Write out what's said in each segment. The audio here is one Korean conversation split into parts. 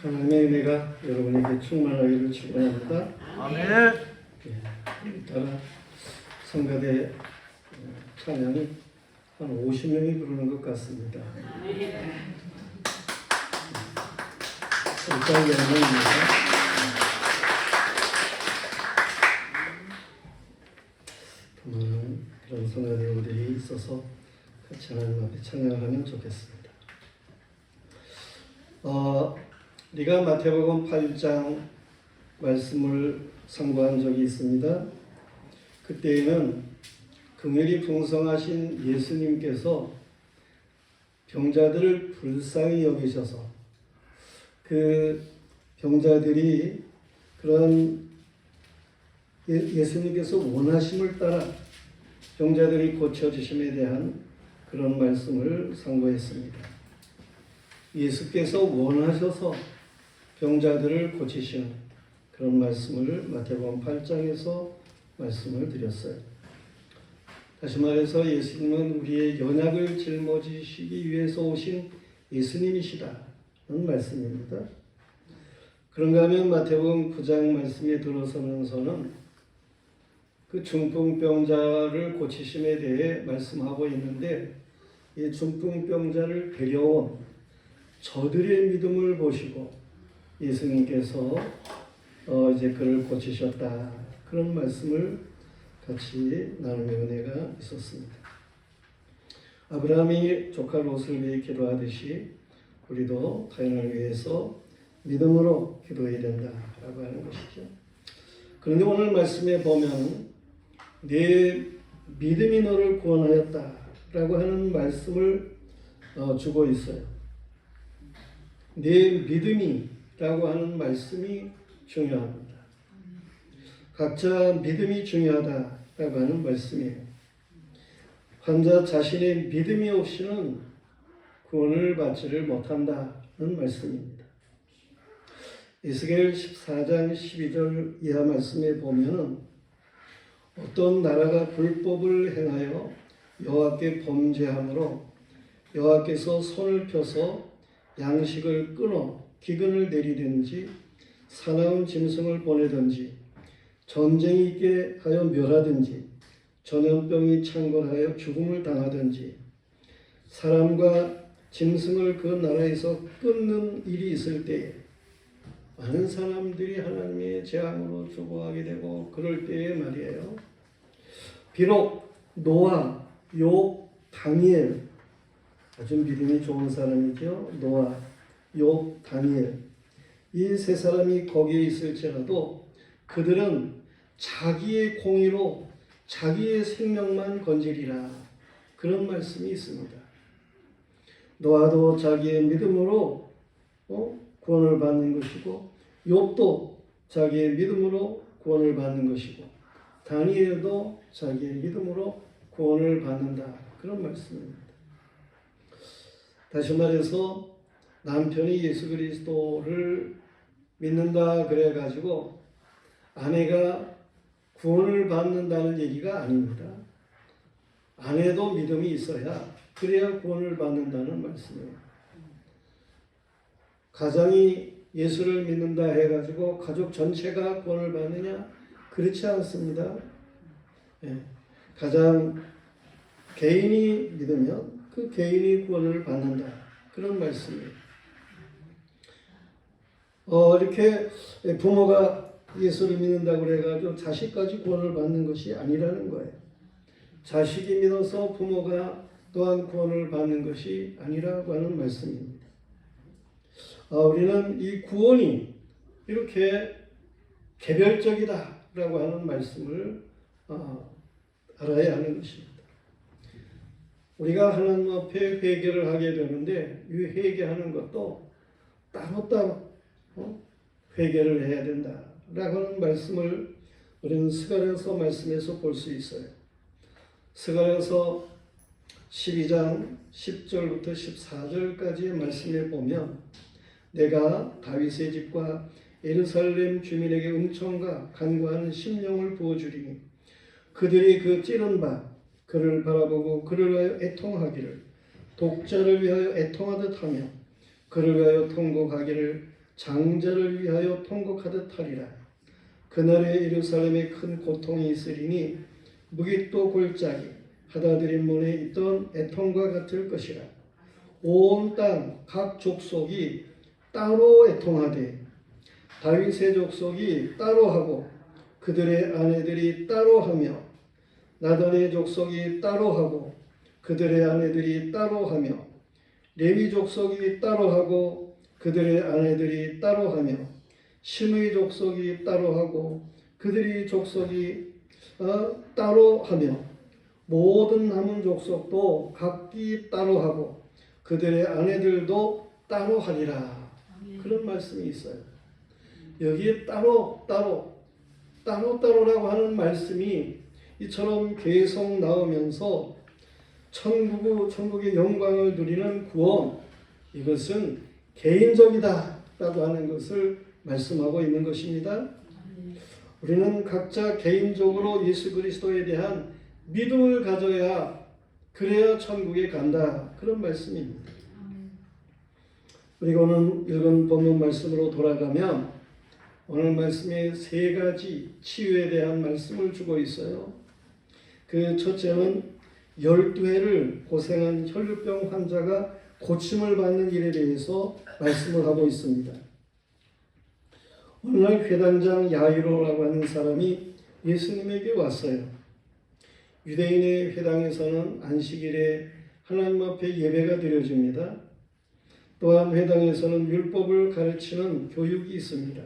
하나님의 은혜가 여러분에게 충만하기를 축원합니다. 아멘. 따라 성가대 찬양이 한 50명이 부르는 것 같습니다. 일단 영광입니다. 많은 그런 성가대우들이 있어서 같이 하나님 앞에 찬양하면 좋겠습니다. 우리가 마태복음 8장 말씀을 상고한 적이 있습니다. 그때에는 긍휼이 풍성하신 예수님께서 병자들을 불쌍히 여기셔서 그 병자들이 그런 예수님께서 원하심을 따라 병자들이 고쳐주심에 대한 그런 말씀을 상고했습니다. 예수께서 원하셔서 병자들을 고치시는 그런 말씀을 마태복음 8장에서 말씀을 드렸어요. 다시 말해서 예수님은 우리의 연약을 짊어지시기 위해서 오신 예수님이시다는 말씀입니다. 그런가 하면 마태복음 9장 말씀에 들어서면서는 그 중풍병자를 고치심에 대해 말씀하고 있는데 이 중풍병자를 데려온 저들의 믿음을 보시고 예수님께서 이제 그를 고치셨다. 그런 말씀을 같이 나눔의 은혜가 있었습니다. 아브라함이 조카 롯을 위해 기도하듯이 우리도 타인을 위해서 믿음으로 기도해야 된다라고 하는 것이죠. 그런데 오늘 말씀에 보면 내 믿음이 너를 구원하였다라고 하는 말씀을 주고 있어요. 내 믿음이라고 하는 말씀이 중요합니다. 각자 믿음이 중요하다라고 하는 말씀이에요. 환자 자신의 믿음이 없이는 구원을 받지를 못한다는 말씀입니다. 에스겔 14장 12절 이하 말씀에 보면은 어떤 나라가 불법을 행하여 여호와께 범죄함으로 여호와께서 손을 펴서 양식을 끊어 기근을 내리든지 사나운 짐승을 보내든지 전쟁이 있게 하여 멸하든지 전염병이 창궐하여 죽음을 당하든지 사람과 짐승을 그 나라에서 끊는 일이 있을 때에 많은 사람들이 하나님의 재앙으로 죽어가게 되고 그럴 때에 말이에요. 비록 노아, 욥, 다니엘 아주 믿음이 좋은 사람이죠. 노아, 욥, 다니엘 이 세 사람이 거기에 있을지라도 그들은 자기의 공의로 자기의 생명만 건지리라 그런 말씀이 있습니다. 노아도 자기의 믿음으로 구원을 받는 것이고 욥도 자기의 믿음으로 구원을 받는 것이고 다니엘도 자기의 믿음으로 구원을 받는다 그런 말씀입니다. 다시 말해서 남편이 예수 그리스도를 믿는다 그래가지고 아내가 구원을 받는다는 얘기가 아닙니다. 아내도 믿음이 있어야 그래야 구원을 받는다는 말씀이에요. 가장이 예수를 믿는다 해가지고 가족 전체가 구원을 받느냐? 그렇지 않습니다. 가장 개인이 믿으면 그 개인이 구원을 받는다. 그런 말씀이에요. 이렇게 부모가 예수를 믿는다고 해가지고 자식까지 구원을 받는 것이 아니라는 거예요. 자식이 믿어서 부모가 또한 구원을 받는 것이 아니라고 하는 말씀입니다. 우리는 이 구원이 이렇게 개별적이다라고 하는 말씀을 알아야 하는 것입니다. 우리가 하나님 앞에 회개를 하게 되는데 이 회개하는 것도 따로따로 회개를 해야 된다라고 하는 말씀을 우리는 스가랴서 말씀에서 볼 수 있어요. 스가랴서 12장 10절부터 14절까지의 말씀에 보면 내가 다윗의 집과 예루살렘 주민에게 은총과 간구하는 심령을 부어주리니 그들이 그 찌른 바 그를 바라보고 그를 위하여 애통하기를 독자를 위하여 애통하듯 하며 그를 위하여 통곡하기를 장자를 위하여 통곡하듯 하리라. 그날에 예루살렘에 큰 고통이 있으리니 무기또 골짜기 하다드림 문에 있던 애통과 같을 것이라. 온 땅 각 족속이 따로 애통하되 다윗의 족속이 따로 하고 그들의 아내들이 따로 하며 나단의 족속이 따로 하고 그들의 아내들이 따로 하며 레위 족속이 따로 하고 그들의 아내들이 따로 하며 심의 족속이 따로 하고 그들의 족속이 따로 하며 모든 남은 족속도 각기 따로 하고 그들의 아내들도 따로 하리라. 그런 말씀이 있어요. 여기에 따로라고 하는 말씀이 이처럼 계속 나오면서 천국의 영광을 누리는 구원, 이것은 개인적이다 라고 하는 것을 말씀하고 있는 것입니다. 우리는 각자 개인적으로 예수 그리스도에 대한 믿음을 가져야 그래야 천국에 간다, 그런 말씀입니다. 우리가 오늘 읽은 본문 말씀으로 돌아가면 오늘 말씀에 세 가지 치유에 대한 말씀을 주고 있어요. 그 첫째는 12해를 고생한 혈루병 환자가 고침을 받는 일에 대해서 말씀을 하고 있습니다. 오늘날 회당장 야이로라고 하는 사람이 예수님에게 왔어요. 유대인의 회당에서는 안식일에 하나님 앞에 예배가 드려집니다. 또한 회당에서는 율법을 가르치는 교육이 있습니다.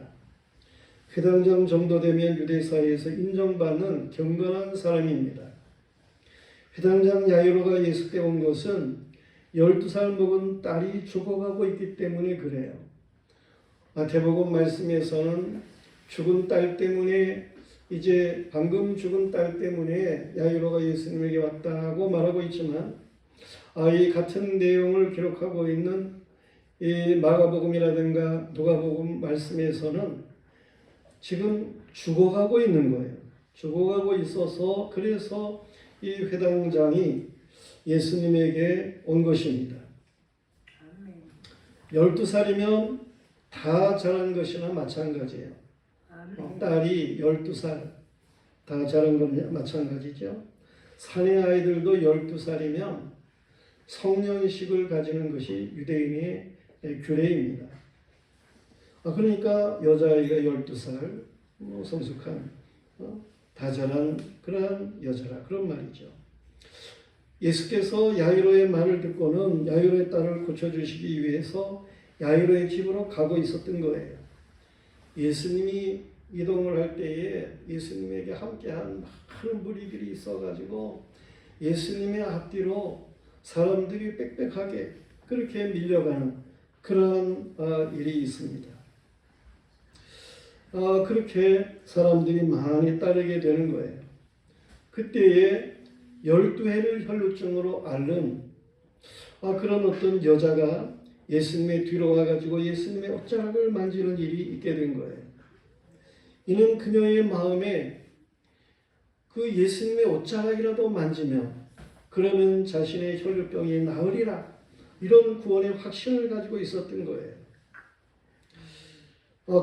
회당장 정도 되면 유대 사회에서 인정받는 경건한 사람입니다. 회당장 야이로가 예수 때 온 것은 12살 먹은 딸이 죽어가고 있기 때문에 그래요. 마태복음 말씀에서는 죽은 딸 때문에, 이제 방금 죽은 딸 때문에 야이로가 예수님에게 왔다고 말하고 있지만, 이 같은 내용을 기록하고 있는 이 마가복음이라든가 누가복음 말씀에서는 지금 죽어가고 있는 거예요. 죽어가고 있어서 그래서 이 회당장이 예수님에게 온 것입니다. 12살이면 다 자란 것이나 마찬가지예요. 딸이 12살 다 자란 건 마찬가지죠. 사내 아이들도 12살이면 성년식을 가지는 것이 유대인의 규례입니다. 그러니까 여자아이가 12살 성숙한 다 자란 그러한 여자라, 그런 말이죠. 예수께서 야이로의 말을 듣고는 야이로의 딸을 고쳐주시기 위해서 야이로의 집으로 가고 있었던 거예요. 예수님이 이동을 할 때에 예수님에게 함께한 많은 무리들이 있어가지고 예수님의 앞뒤로 사람들이 빽빽하게 그렇게 밀려가는 그런 일이 있습니다. 그렇게 사람들이 많이 따르게 되는 거예요. 그때에 12해를 혈루증으로 앓는 그런 어떤 여자가 예수님의 뒤로 와가지고 예수님의 옷자락을 만지는 일이 있게 된 거예요. 이는 그녀의 마음에 그 예수님의 옷자락이라도 만지면 그러면 자신의 혈루병이 나으리라, 이런 구원의 확신을 가지고 있었던 거예요.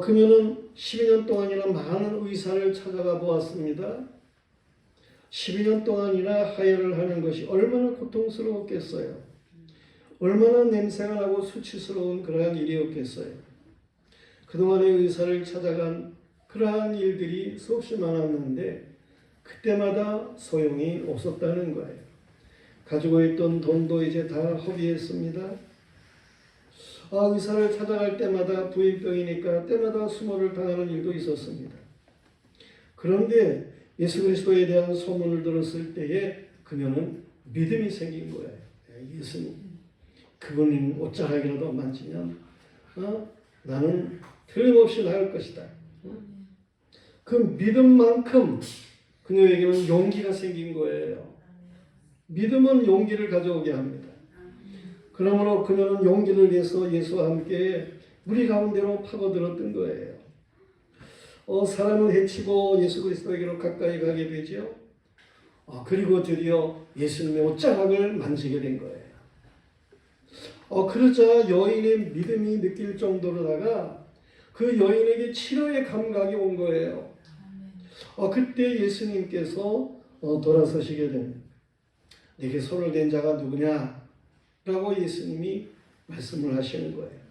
그녀는 12년 동안이나 많은 의사를 찾아가 보았습니다. 12년 동안이나 하혈을 하는 것이 얼마나 고통스러웠겠어요. 얼마나 냄새가 나고 수치스러운 그러한 일이었겠어요. 그동안의 의사를 찾아간 그러한 일들이 수없이 많았는데 그때마다 소용이 없었다는 거예요. 가지고 있던 돈도 이제 다 허비했습니다. 의사를 찾아갈 때마다 부인병이니까 때마다 수모를 당하는 일도 있었습니다. 그런데 예수 그리스도에 대한 소문을 들었을 때에 그녀는 믿음이 생긴 거예요. 예수님, 그분이 옷자락이라도 만지면 나는 틀림없이 나을 것이다. 그 믿음만큼 그녀에게는 용기가 생긴 거예요. 믿음은 용기를 가져오게 합니다. 그러므로 그녀는 용기를 내서 예수와 함께 무리 가운데로 파고들었던 거예요. 사람을 해치고 예수 그리스도에게로 가까이 가게 되죠. 그리고 드디어 예수님의 옷자락을 만지게 된 거예요. 그러자 여인의 믿음이 느낄 정도로다가 그 여인에게 치료의 감각이 온 거예요. 그때 예수님께서 돌아서시게 됩니다. 내게 손을 댄 자가 누구냐? 라고 예수님이 말씀을 하시는 거예요.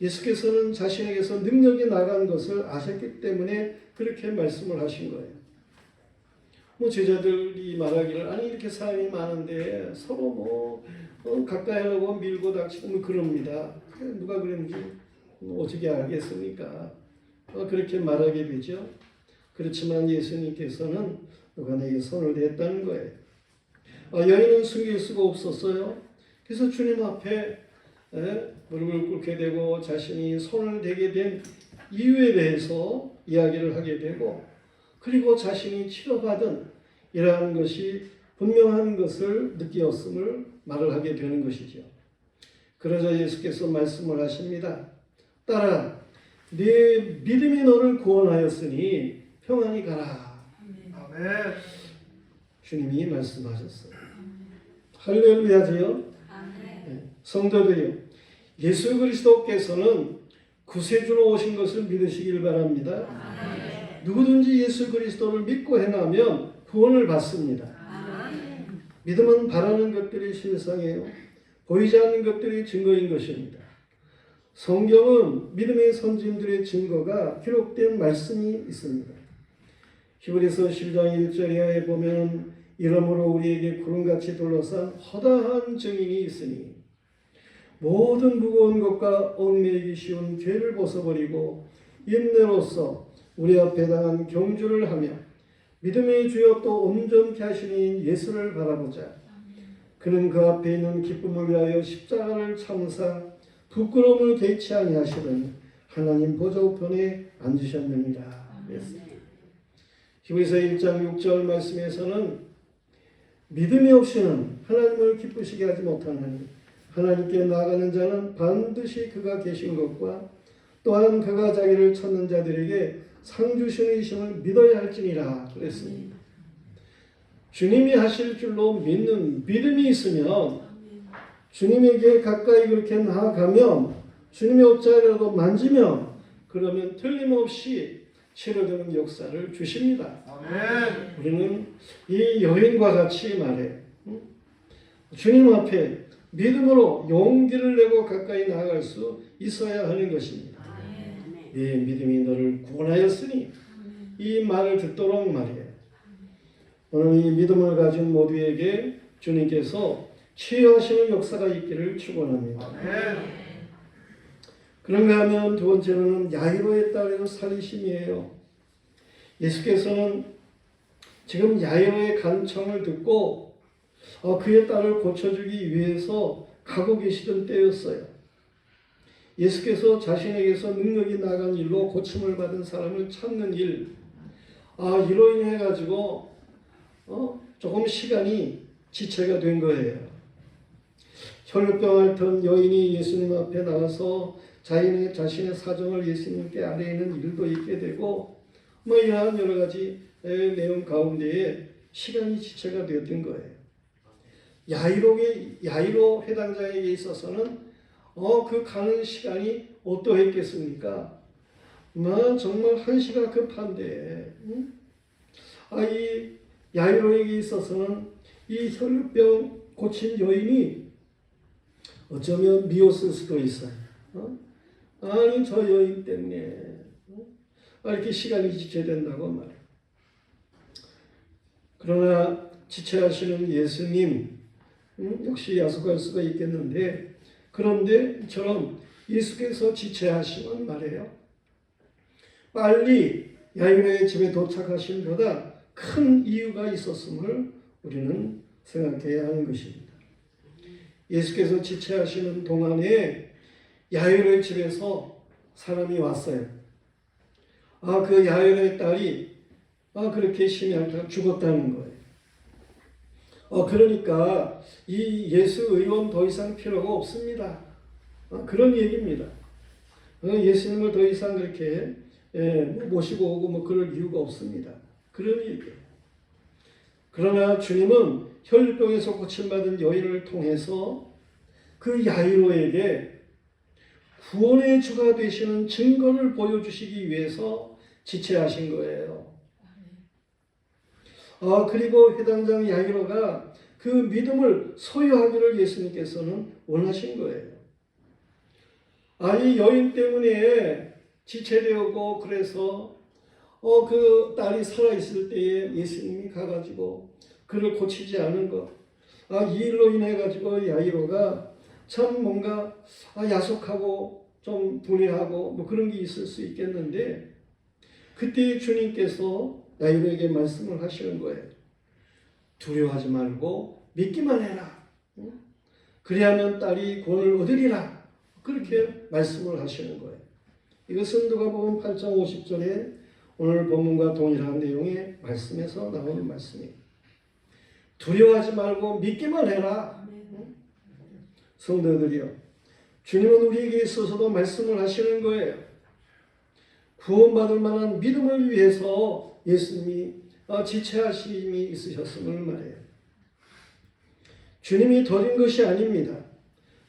예수께서는 자신에게서 능력이 나간 것을 아셨기 때문에 그렇게 말씀을 하신 거예요. 제자들이 말하기를 아니 이렇게 사람이 많은데 서로 가까이 하려고 밀고 닥치고 그럽니다. 누가 그런지 어떻게 알겠습니까? 그렇게 말하게 되죠. 그렇지만 예수님께서는 누가 내게 손을 댔다는 거예요. 여인은 숨길 수가 없었어요. 그래서 주님 앞에 무릎을 꿇게 되고 자신이 손을 대게 된 이유에 대해서 이야기를 하게 되고, 그리고 자신이 치료받은 이러한 것이 분명한 것을 느끼었음을 말을 하게 되는 것이죠. 그러자 예수께서 말씀을 하십니다. 딸아, 네 믿음이 너를 구원하였으니 평안히 가라. 아멘. 주님이 말씀하셨어요. 할렐루야지요. 성도들이요, 예수 그리스도께서는 구세주로 오신 것을 믿으시길 바랍니다. 누구든지 예수 그리스도를 믿고 행하면 구원을 받습니다. 믿음은 바라는 것들이 실상이에요. 보이지 않는 것들이 증거인 것입니다. 성경은 믿음의 선진들의 증거가 기록된 말씀이 있습니다. 히브리서 10장 1절에 보면 이러므로 우리에게 구름같이 둘러싼 허다한 증인이 있으니 모든 무거운 것과 얽매이기 쉬운 죄를 벗어버리고 인내로써 우리 앞에 당한 경주를 하며 믿음의 주여 또 온전케 하시는 예수를 바라보자. 그는 그 앞에 있는 기쁨을 위하여 십자가를 참으사 부끄러움을 개의치 아니하시더니 하나님 보좌우편에 앉으셨느니라. 히브리서 1장 6절 말씀에서는 믿음이 없이는 하나님을 기쁘시게 하지 못하느니 하나님께 나아가는 자는 반드시 그가 계신 것과 또한 그가 자기를 찾는 자들에게 상 주시는 이심을 믿어야 할지니라 그랬습니다. 주님이 하실 줄로 믿는 믿음이 있으면 주님에게 가까이 그렇게 나아가면 주님의 옷자리라도 만지면 그러면 틀림없이 치료되는 역사를 주십니다. 아멘. 우리는 이 여인과 같이 말해 주님 앞에 믿음으로 용기를 내고 가까이 나아갈 수 있어야 하는 것입니다. 네 믿음이 너를 구원하였으니 이 말을 듣도록 말이에요. 오늘 이 믿음을 가진 모두에게 주님께서 치유하시는 역사가 있기를 축원합니다. 그런가 하면 두 번째로는 야이로의 딸의 살리심이에요. 예수께서는 지금 야이로의 간청을 듣고 그의 딸을 고쳐주기 위해서 가고 계시던 때였어요. 예수께서 자신에게서 능력이 나간 일로 고침을 받은 사람을 찾는 일, 이로 인해 가지고 조금 시간이 지체가 된 거예요. 혈루병 앓던 여인이 예수님 앞에 나와서 자신의 사정을 예수님께 아뢰는 일도 있게 되고 이러한 여러 가지 내용 가운데에 시간이 지체가 되었던 거예요. 야이로 해당자에게 있어서는 그 가는 시간이 어떠했겠습니까? 정말 한시가 급한데 이 야이로에게 있어서는 이 혈루병 고친 여인이 어쩌면 미웠을 수도 있어요. 아니 저 여인 때문에 이렇게 시간이 지체된다고 말해요. 그러나 지체하시는 예수님 역시 야속할 수가 있겠는데, 그런데 이처럼 예수께서 지체하시면 말해요. 빨리 야이로의 집에 도착하신 보다 큰 이유가 있었음을 우리는 생각해야 하는 것입니다. 예수께서 지체하시는 동안에 야이로의 집에서 사람이 왔어요. 그 야이로의 딸이 그렇게 심히 앓다가 죽었다는 거예요. 그러니까 이 예수 의원 더 이상 필요가 없습니다. 그런 얘기입니다. 예수님을 더 이상 그렇게 모시고 오고 그럴 이유가 없습니다. 그런 얘기예요. 그러나 주님은 혈루병에서 고침받은 여인을 통해서 그 야이로에게 구원의 주가 되시는 증거를 보여주시기 위해서 지체하신 거예요. 그리고 회당장 야이로가 그 믿음을 소유하기를 예수님께서는 원하신 거예요. 이 여인 때문에 지체되었고 그래서 그 딸이 살아있을 때에 예수님이 가가지고 그를 고치지 않은 것, 이 일로 인해 가지고 야이로가 참 뭔가 야속하고 좀 분해하고 뭐 그런 게 있을 수 있겠는데, 그때 주님께서 야이로에게 말씀을 하시는 거예요. 두려워하지 말고 믿기만 해라. 그리하면 딸이 구원을 얻으리라. 그렇게 말씀을 하시는 거예요. 이것은 누가복음 8장 50절에 오늘 본문과 동일한 내용의 말씀에서 나오는 말씀이에요. 두려워하지 말고 믿기만 해라. 성도들이요, 주님은 우리에게 있어서도 말씀을 하시는 거예요. 구원받을 만한 믿음을 위해서 예수님이 지체하심이 있으셨음을 말해요. 주님이 더딘 것이 아닙니다.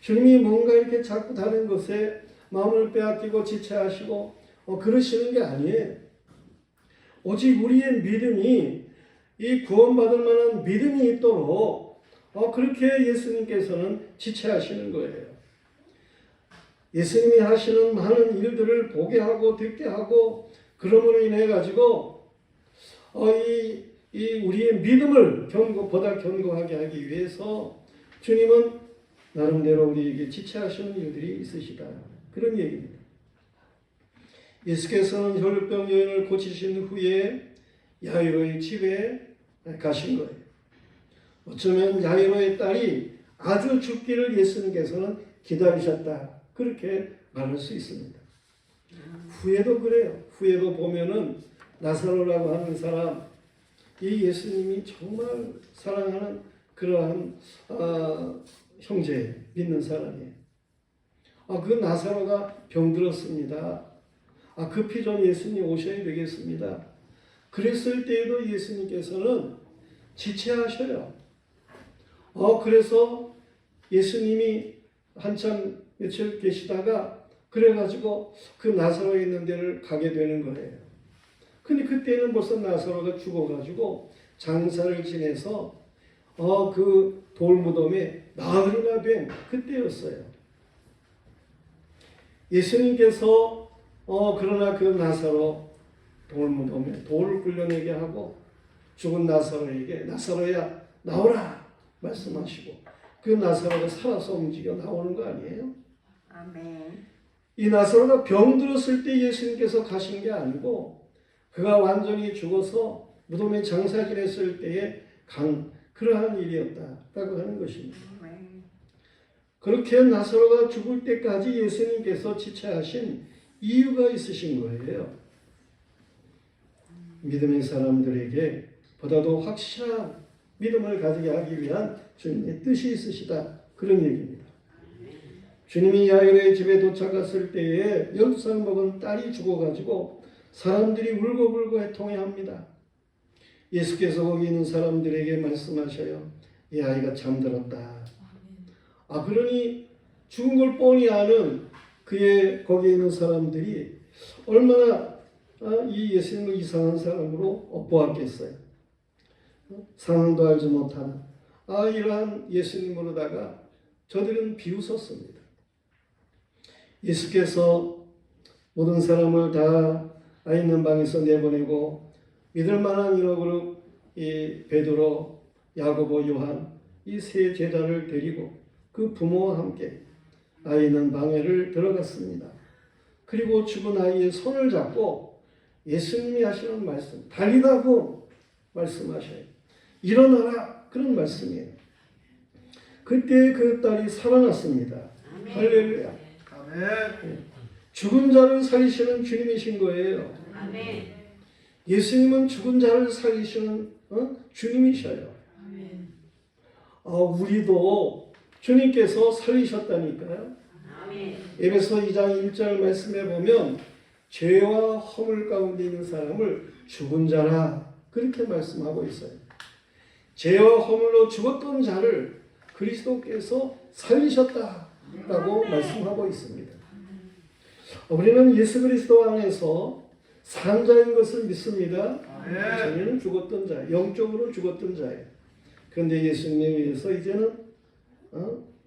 주님이 뭔가 이렇게 자꾸 다른 것에 마음을 빼앗기고 지체하시고 그러시는 게 아니에요. 오직 우리의 믿음이, 이 구원받을 만한 믿음이 있도록 그렇게 예수님께서는 지체하시는 거예요. 예수님이 하시는 많은 일들을 보게 하고 듣게 하고 그러므로 인해 가지고 이 우리의 믿음을 보다 견고하게 하기 위해서 주님은 나름대로 우리에게 지체하시는 일들이 있으시다. 그런 얘기입니다. 예수께서는 혈루병 여인을 고치신 후에 야이로의 집에 가신 거예요. 어쩌면 야이로의 딸이 아주 죽기를 예수님께서는 기다리셨다. 그렇게 말할 수 있습니다. 후에도 그래요. 후에도 보면은 나사로라고 하는 사람, 이 예수님이 정말 사랑하는 그러한 형제, 믿는 사람이에요. 그 나사로가 병들었습니다. 급히 좀 예수님 오셔야 되겠습니다. 그랬을 때에도 예수님께서는 지체하셔요. 그래서 예수님이 한참 며칠 계시다가 그래가지고 그 나사로에 있는 데를 가게 되는 거예요. 근데 그때는 벌써 나사로가 죽어가지고 장사를 지내서 그 돌무덤에 나흘이나 된 그때였어요. 예수님께서 그러나 그 나사로 돌무덤에 돌을 굴려내게 하고 죽은 나사로에게 나사로야 나오라 말씀하시고 그 나사로가 살아서 움직여 나오는 거 아니에요? 아멘. 이 나사로가 병들었을 때 예수님께서 가신 게 아니고 그가 완전히 죽어서 무덤에 장사 지냈을 때에 그러한 일이었다라고 하는 것입니다. 아멘. 그렇게 나사로가 죽을 때까지 예수님께서 지체하신 이유가 있으신 거예요. 믿음의 사람들에게 보다도 확실한 믿음을 가지게 하기 위한 주님의 뜻이 있으시다. 그런 얘기입니다. 주님이 야이로의 집에 도착했을 때에 12살 먹은 딸이 죽어가지고 사람들이 울고불고 애통해합니다. 예수께서 거기 있는 사람들에게 말씀하셔요. 이 아이가 잠들었다. 그러니 죽은 걸 뻔히 아는 거기에 있는 사람들이 얼마나 이 예수님을 이상한 사람으로 보았겠어요. 상황도 알지 못하는 이러한 예수님으로다가 저들은 비웃었습니다. 예수께서 모든 사람을 다 있는 방에서 내보내고 믿을 만한 이러그룹 이 베드로, 야고보, 요한 이 세 제자를 데리고 그 부모와 함께 있는 방에를 들어갔습니다. 그리고 죽은 아이의 손을 잡고 예수님이 하시는 말씀, 달리라고 말씀하셔요. 일어나라 그런 말씀이에요. 그때 그 딸이 살아났습니다. 할렐루야. 아멘. 죽은 자를 살리시는 주님이신 거예요. 아멘. 예수님은 죽은 자를 살리시는 주님이셔요. 아멘. 우리도 주님께서 살리셨다니까요. 아멘. 에베소 2장 1절 말씀에 보면 죄와 허물 가운데 있는 사람을 죽은 자라 그렇게 말씀하고 있어요. 죄와 허물로 죽었던 자를 그리스도께서 살리셨다라고 말씀하고 있습니다. 우리는 예수 그리스도 안에서 산 자인 것을 믿습니다. 전에는 죽었던 자, 영적으로 죽었던 자예요. 그런데 예수님에 의해서 이제는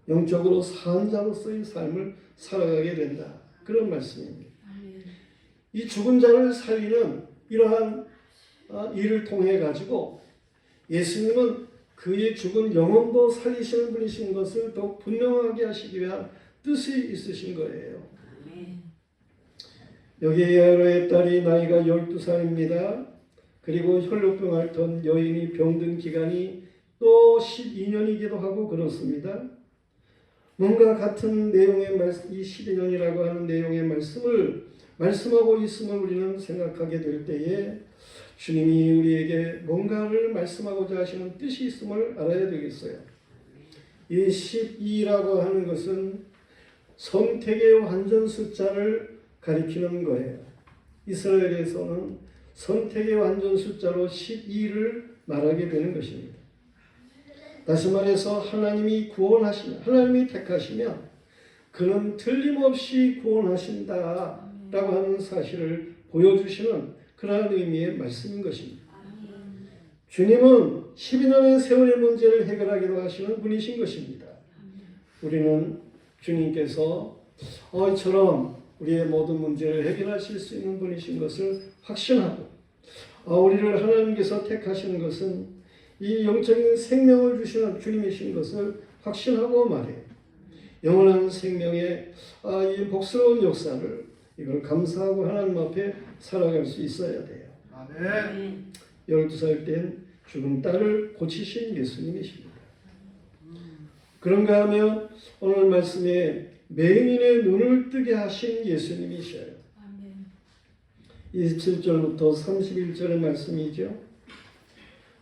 영적으로 산 자로서의 삶을 살아가게 된다. 그런 말씀입니다. 이 죽은 자를 살리는 이러한 일을 통해 가지고 예수님은 그의 죽은 영혼도 살리시는 분이신 것을 더욱 분명하게 하시기 위한 뜻이 있으신 거예요. 여기 야이로의 딸이 나이가 12살입니다. 그리고 혈루병 앓던 여인이 병든 기간이 또 12년이기도 하고 그렇습니다. 뭔가 같은 내용의 말씀, 이 12년이라고 하는 내용의 말씀을 말씀하고 있음을 우리는 생각하게 될 때에 주님이 우리에게 뭔가를 말씀하고자 하시는 뜻이 있음을 알아야 되겠어요. 이 12라고 하는 것은 선택의 완전 숫자를 가리키는 거예요. 이스라엘에서는 선택의 완전 숫자로 12를 말하게 되는 것입니다. 다시 말해서 하나님이 구원하시면, 하나님이 택하시면 그는 틀림없이 구원하신다 라고 하는 사실을 보여주시는 그러한 의미의 말씀인 것입니다. 주님은 12년의 세월의 문제를 해결하기도 하시는 분이신 것입니다. 우리는 주님께서 이처럼 우리의 모든 문제를 해결하실 수 있는 분이신 것을 확신하고 우리를 하나님께서 택하시는 것은 이 영적인 생명을 주시는 주님이신 것을 확신하고 말해요. 영원한 생명의 이 복스러운 역사를 이걸 감사하고 하나님 앞에 살아갈 수 있어야 돼요. 아멘. 12살 땐 죽은 딸을 고치신 예수님이십니다. 그런가 하면 오늘 말씀에 맹인의 눈을 뜨게 하신 예수님이셔요. 27절부터 31절의 말씀이죠.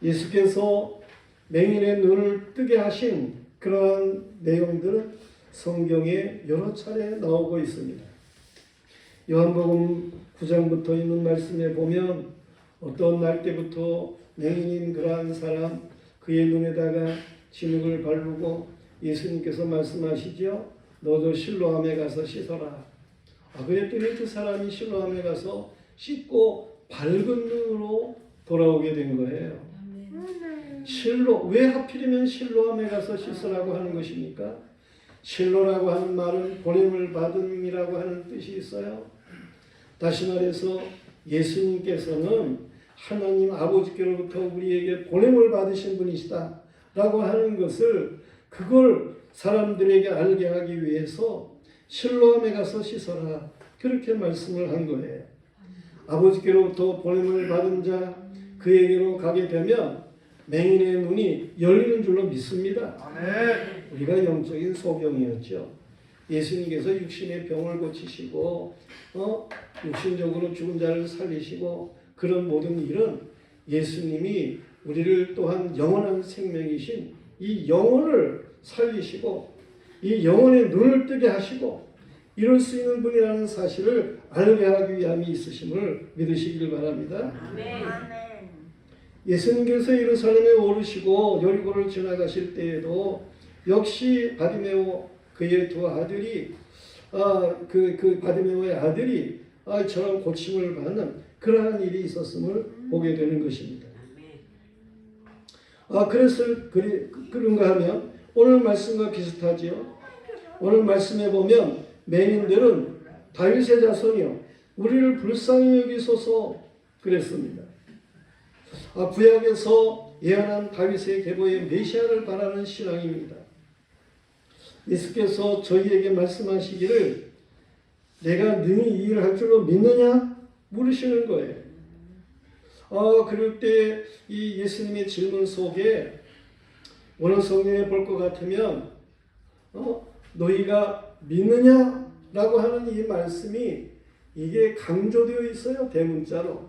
예수께서 맹인의 눈을 뜨게 하신 그러한 내용들은 성경에 여러 차례 나오고 있습니다. 요한복음 9장부터 있는 말씀에 보면 어떤 날 때부터 맹인인 그러한 사람 그의 눈에다가 진흙을 바르고 예수님께서 말씀하시죠. 너도 실로암에 가서 씻어라. 그랬더니 그 사람이 실로암에 가서 씻고 밝은 눈으로 돌아오게 된 거예요. 왜 하필이면 실로암에 가서 씻으라고 하는 것입니까? 실로라고 하는 말은 보냄을 받음이라고 하는 뜻이 있어요. 다시 말해서 예수님께서는 하나님 아버지께로부터 우리에게 보냄을 받으신 분이시다 라고 하는 것을 그걸 사람들에게 알게 하기 위해서 실로암에 가서 씻어라 그렇게 말씀을 한 거예요. 아버지께로부터 보냄을 받은 자 그에게로 가게 되면 맹인의 눈이 열리는 줄로 믿습니다. 아멘. 우리가 영적인 소경이었죠. 예수님께서 육신의 병을 고치시고 육신적으로 죽은 자를 살리시고 그런 모든 일은 예수님이 우리를 또한 영원한 생명이신 이 영혼을 살리시고 이 영혼의 눈을 뜨게 하시고 이럴 수 있는 분이라는 사실을 알게 하기 위함이 있으심을 믿으시길 바랍니다. 아멘. 예수님께서 예루살렘에 오르시고 여리고를 지나가실 때에도 역시 바디메오 그의 두 아들이 그 바디메오의 아들이 저런 고침을 받는 그러한 일이 있었음을 보게 되는 것입니다. 그래서 그런가 하면 오늘 말씀과 비슷하지요. 오늘 말씀에 보면 맹인들은 다윗의 자손이요 우리를 불쌍히 여기소서 그랬습니다. 구약에서 예언한 다윗의 계보의 메시아를 바라는 신앙입니다. 예수께서 저희에게 말씀하시기를 내가 능히 이 일을 할 줄로 믿느냐? 물으시는 거예요. 그럴 때 이 예수님의 질문 속에 오늘 성경에 볼 것 같으면 너희가 믿느냐? 라고 하는 이 말씀이 이게 강조되어 있어요. 대문자로.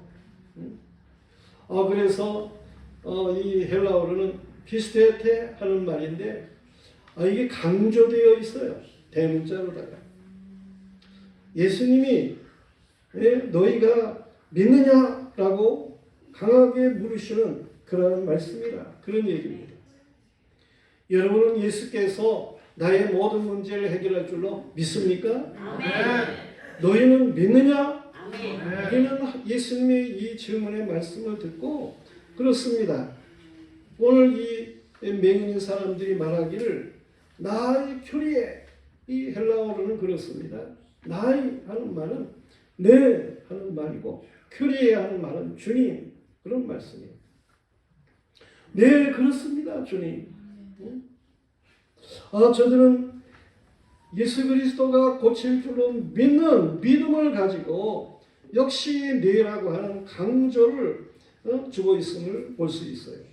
그래서 이 헬라어로는 피스테테 하는 말인데 이게 강조되어 있어요. 대문자로다가. 예수님이 너희가 믿느냐라고 강하게 물으시는 그런 말씀이라 그런 얘기입니다. 여러분은 예수께서 나의 모든 문제를 해결할 줄로 믿습니까? 너희는 믿느냐? 아멘. 우리는 예수님의 이 질문의 말씀을 듣고 그렇습니다. 오늘 이 맹인인 사람들이 말하기를 나의 교리에, 이 헬라어로는 그렇습니다. 나의 하는 말은 네 하는 말이고 교리에 하는 말은 주님, 그런 말씀이에요. 네, 그렇습니다, 주님. 저들은 예수 그리스도가 고칠 줄로 믿는 믿음을 가지고 역시 네라고 하는 강조를 주고 있음을 볼 수 있어요.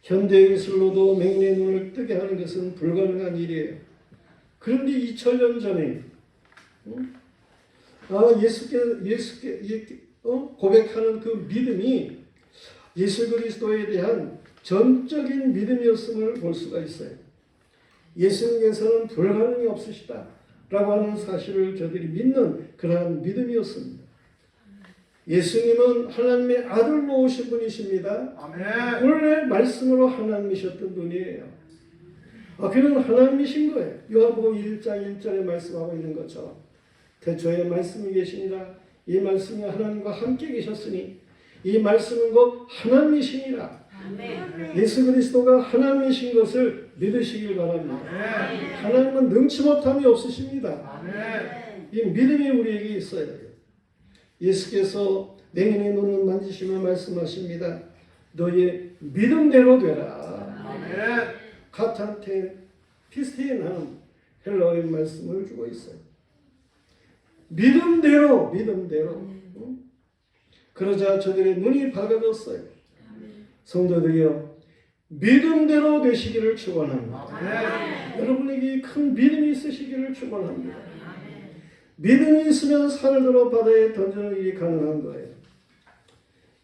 현대 예술로도 맹인의 눈을 뜨게 하는 것은 불가능한 일이에요. 그런데 2000년 전에 예수께 고백하는 그 믿음이 예수 그리스도에 대한 전적인 믿음이었음을 볼 수가 있어요. 예수님께서는 불가능이 없으시다 라고 하는 사실을 저들이 믿는 그러한 믿음이었습니다. 예수님은 하나님의 아들로 오신 분이십니다. 아멘. 원래 말씀으로 하나님이셨던 분이에요. 그는 하나님이신 거예요. 요한복음 1장 1절에 말씀하고 있는 것처럼 태초에 말씀이 계시니라. 이 말씀이 하나님과 함께 계셨으니 이 말씀은 곧 하나님이시니라. 아멘. 예수 그리스도가 하나님이신 것을 믿으시길 바랍니다. 아멘. 하나님은 능치 못함이 없으십니다. 아멘. 이 믿음이 우리에게 있어야 돼요. 예수께서 맹인의 눈을 만지시며 말씀하십니다. 너의 믿음대로 되라. 아멘. 카탄테 피스테인하는 헬라어의 말씀을 주고 있어요. 믿음대로. 그러자 저들의 눈이 밝아졌어요. 성도들이여, 믿음대로 되시기를 축원합니다. 아멘. 여러분에게 큰 믿음이 있으시기를 축원합니다. 믿음이 있으면 산을 들어 바다에 던지는 일이 가능한 거예요.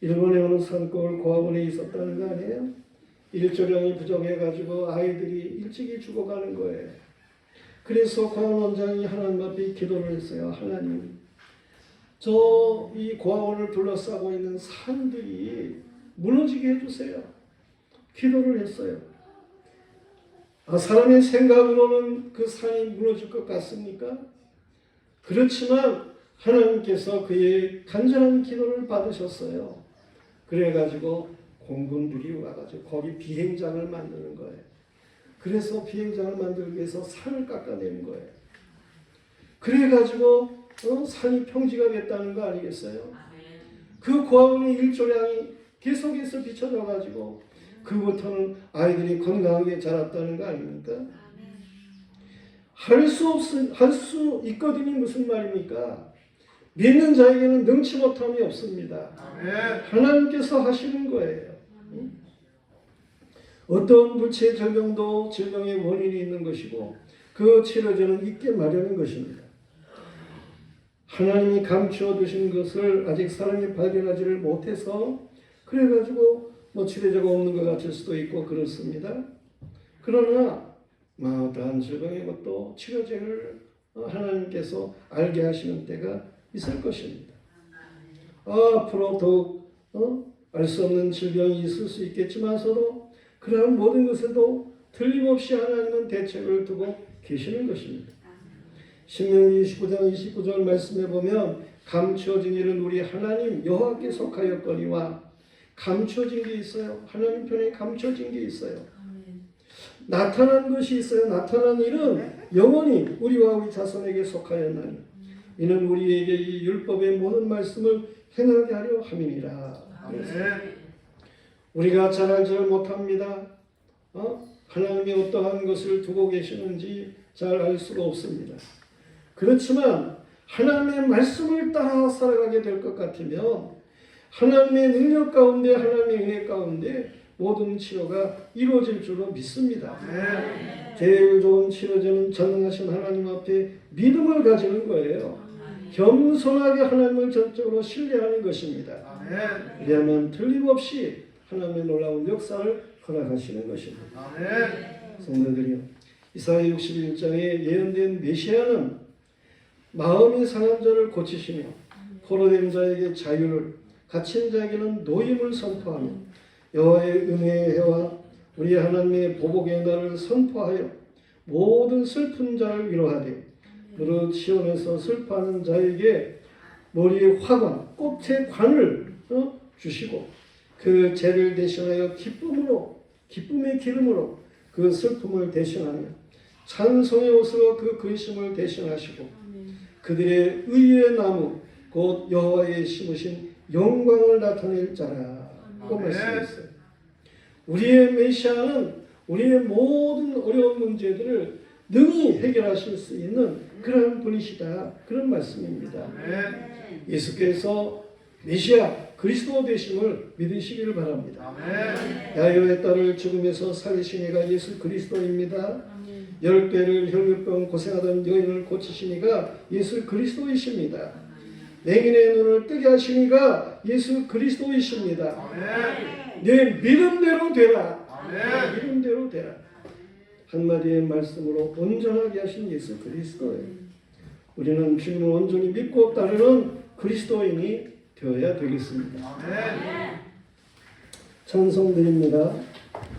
일본에 어느 산골 고아원에 있었다는 거 아니에요? 일조량이 부족해가지고 아이들이 일찍이 죽어가는 거예요. 그래서 고아원 원장이 하나님 앞에 기도를 했어요. 하나님, 저 이 고아원을 둘러싸고 있는 산들이 무너지게 해주세요. 기도를 했어요. 사람의 생각으로는 그 산이 무너질 것 같습니까? 그렇지만 하나님께서 그의 간절한 기도를 받으셨어요. 그래가지고 공군들이 와가지고 거기 비행장을 만드는 거예요. 그래서 비행장을 만들기 위해서 산을 깎아내는 거예요. 그래가지고 산이 평지가 됐다는 거 아니겠어요? 그 고아원의 일조량이 계속해서 비춰져가지고 그부터는 아이들이 건강하게 자랐다는 거 아닙니까? 할 수 있거든이 무슨 말입니까? 믿는 자에게는 능치 못함이 없습니다. 아멘. 하나님께서 하시는 거예요. 어떤 물체 질병도 질병의 원인이 있는 것이고 그 치료제는 있게 마련인 것입니다. 하나님이 감추어 두신 것을 아직 사람이 발견하지를 못해서 그래가지고 치료제가 없는 것 같을 수도 있고 그렇습니다. 그러나 마땅한 질병의 것도 치료제를 하나님께서 알게 하시는 때가 있을 것입니다. 앞으로 더욱 알 수 없는 질병이 있을 수 있겠지만서도 그러한 모든 것에도 틀림없이 하나님은 대책을 두고 계시는 것입니다. 신명기 29장 29절 말씀에 보면 감추어진 일은 우리 하나님 여호와께 속하였거니와 감추어진 게 있어요. 하나님 편에 감추어진 게 있어요. 나타난 것이 있어요. 나타난 일은 영원히 우리와 우리 자손에게 속하였나니 이는 우리에게 이 율법의 모든 말씀을 행하게 하려 함이니라. 우리가 잘 알지를 못합니다. 하나님이 어떠한 것을 두고 계시는지 잘 알 수가 없습니다. 그렇지만 하나님의 말씀을 따라 살아가게 될 것 같으면 하나님의 능력 가운데 하나님의 은혜 가운데 모든 치료가 이루어질 줄로 믿습니다. 제일 좋은 치료제는 전능하신 하나님 앞에 믿음을 가지는 거예요. 겸손하게 하나님을 전적으로 신뢰하는 것입니다. 왜냐하면 틀림없이 하나님의 놀라운 역사를 허락하시는 것입니다. 성도들이요, 이사야 61장에 예언된 메시아는 마음이 상한 자를 고치시며 포로된 자에게 자유를, 갇힌 자에게는 노임을 선포하며 여호와의 은혜의 해와 우리 하나님의 보복의 날을 선포하여 모든 슬픈 자를 위로하되 무릇 시온에서 슬퍼하는 자에게 머리에 화관, 꽃의 관을 주시고 그 죄를 대신하여 기쁨의 기름으로 그 슬픔을 대신하며 찬송의 옷으로 그 근심을 대신하시고 그들의 의의 나무 곧 여호와의 심으신 영광을 나타낼 자라고 말씀했어요. 우리의 메시아는 우리의 모든 어려운 문제들을 능히 해결하실 수 있는 그런 분이시다. 그런 말씀입니다. 예수께서 메시아 그리스도 되심을 믿으시기를 바랍니다. 야이로의 딸을 죽음에서 살리신 이가 예수 그리스도입니다. 10배를 혈류병 고생하던 여인을 고치신 이가 예수 그리스도이십니다. 맹인의 눈을 뜨게 하신 이가 예수 그리스도이십니다. 내 믿음대로 되라. 믿음대로 되라. 한마디의 말씀으로 온전하게 하신 예수 그리스도예요. 우리는 주님을 온전히 믿고 따르는 그리스도인이 되어야 되겠습니다. 찬송 드립니다.